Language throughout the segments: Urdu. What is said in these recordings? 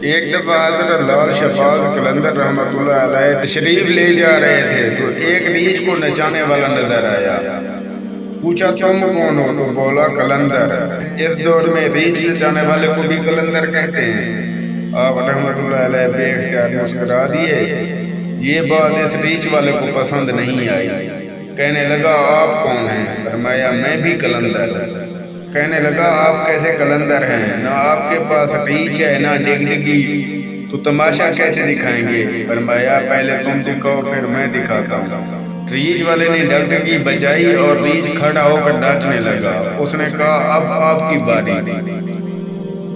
ایک دفعہ حضرت لال شہباز قلندر رحمۃ اللہ علیہ تشریف لے جا رہے تھے تو ایک ریچھ کو نچانے والا نظر آیا۔ پوچھا تم کون ہو؟ تو بولا قلندر۔ اس دور میں ریچھ نچانے والے کو بھی قلندر کہتے ہیں۔ آپ رحمۃ اللہ علیہ بے اختیار مسکرا دیے۔ یہ بات اس ریچھ والے کو پسند نہیں آئی۔ کہنے لگا آپ کون ہیں؟ فرمایا میں بھی قلندر۔ کہنے لگا آپ کیسے قلندر ہیں؟ نہ آپ کے پاس ریچھ ہے نہ ڈگڈگی، تو تماشا کیسے دکھائیں گے؟ فرمایا پہلے تم دکھاؤ پھر میں دکھاتا ہوں۔ ریچھ والے نے ڈگڈگی بجائی اور ریچھ کھڑا ہو کر ناچنے لگا۔ اس نے کہا اب آپ کی باری۔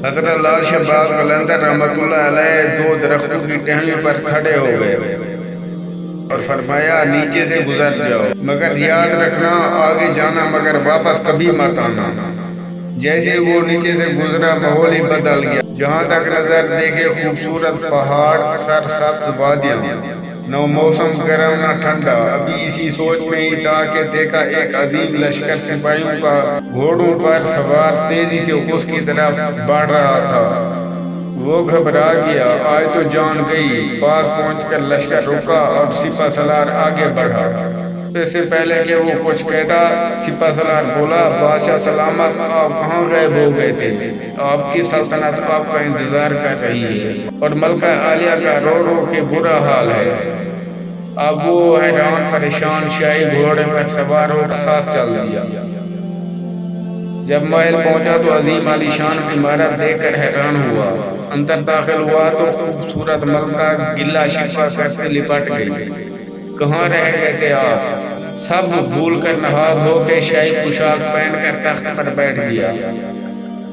حضرت لال شہباز قلندر رحمۃ اللہ علیہ دو درختوں کی ٹہنیوں پر کھڑے ہو گئے اور فرمایا نیچے سے گزر جاؤ، مگر یاد رکھنا آگے جانا مگر واپس کبھی مت آنا۔ جیسے وہ نیچے سے گزرا ماحول ہی بدل گیا۔ جہاں تک نظر دیکھے خوبصورت پہاڑ، سرسبز وادیاں، نہ موسم گرم نہ ٹھنڈا۔ ابھی اسی سوچ میں ہی تھا کہ دیکھا ایک عظیم لشکر سپاہیوں کا گھوڑوں پر سوار تیزی سے اس کی طرف بڑھ رہا تھا۔ وہ گھبرا گیا، آج تو جان گئی۔ پاس پہنچ کر لشکر رکا اور سپہ سالار آگے بڑھا۔ اس سے پہلے کہ وہ کچھ کہتا سپہ سالار بولا بادشاہ سلامت، آپ کہاں غائب ہو گئے تھے؟ آپ کی سلطنت آپ کا انتظار کر رہی ہے اور ملکہ عالیہ کا رو رو کے برا حال ہے۔ اب وہ حیران پریشان شاہی گھوڑے پر سوار ہو کر ساتھ چل دیا۔ جب محل پہنچا تو عظیم عالی شان عمارت دیکھ کر حیران ہوا۔ اندر داخل ہوا تو خوبصورت ملکہ گلا شکوہ کرتے لپٹ گئی۔ کہاں رہ گئے تھے آپ؟ سب بھول کر نہا دھو کے شاہی پوشاک پہن کر تخت پر بیٹھ گیا۔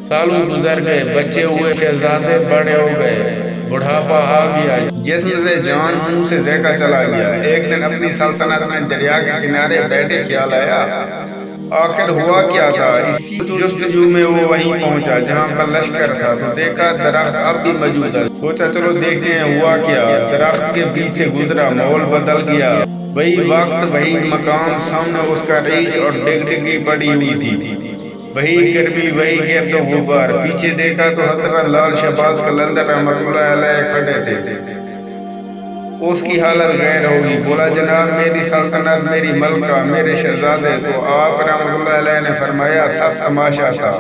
سالوں گزر گئے، بچے ہوئے، شہزادے بڑے ہو گئے، بڑھاپا آ گیا، جسم سے جان منہ سے ذائقہ چلا گیا۔ ایک دن اپنی سلطنت میں دریا کے کنارے بیٹھے خیال آیا آخر ہوا کیا تھا۔ اسی جستجو میں وہ وہیں پہنچا جہاں پر لشکر تھا تو دیکھا درخت اب بھی موجود ہے۔ سوچا چلو دیکھتے ہیں ہوا کیا۔ درخت کے بیچ سے گزرا، ماحول بدل گیا۔ وہی وقت، وہی مقام، سامنے اس کا ریچھ اور ڈگڈگی پڑی ہوئی تھی۔ وہی گرمی، وہی گرد و غبار۔ پیچھے دیکھا تو حضرت لال شہباز قلندر رحمۃ اللہ علیہ کھڑے تھے۔ اس کی حالت غیر ہوگی۔ بولا جناب میری سلطنت، میری ملکہ، میرے شہزادے۔ تو آپ رحمۃ اللہ علیہ نے فرمایا سب تماشا تھا۔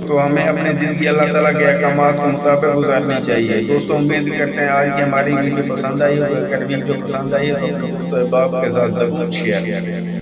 تو ہمیں اپنی زندگی اللہ تعالیٰ کے احکامات کے مطابق گزارنی چاہیے۔ دوستوں امید کرتے ہیں آج کی ہماری ویڈیو پسند آئی ہوگی۔ اگر ویڈیو پسند آئی تو اپنے دوستوں احباب کے ساتھ ضرور شیئر کریں۔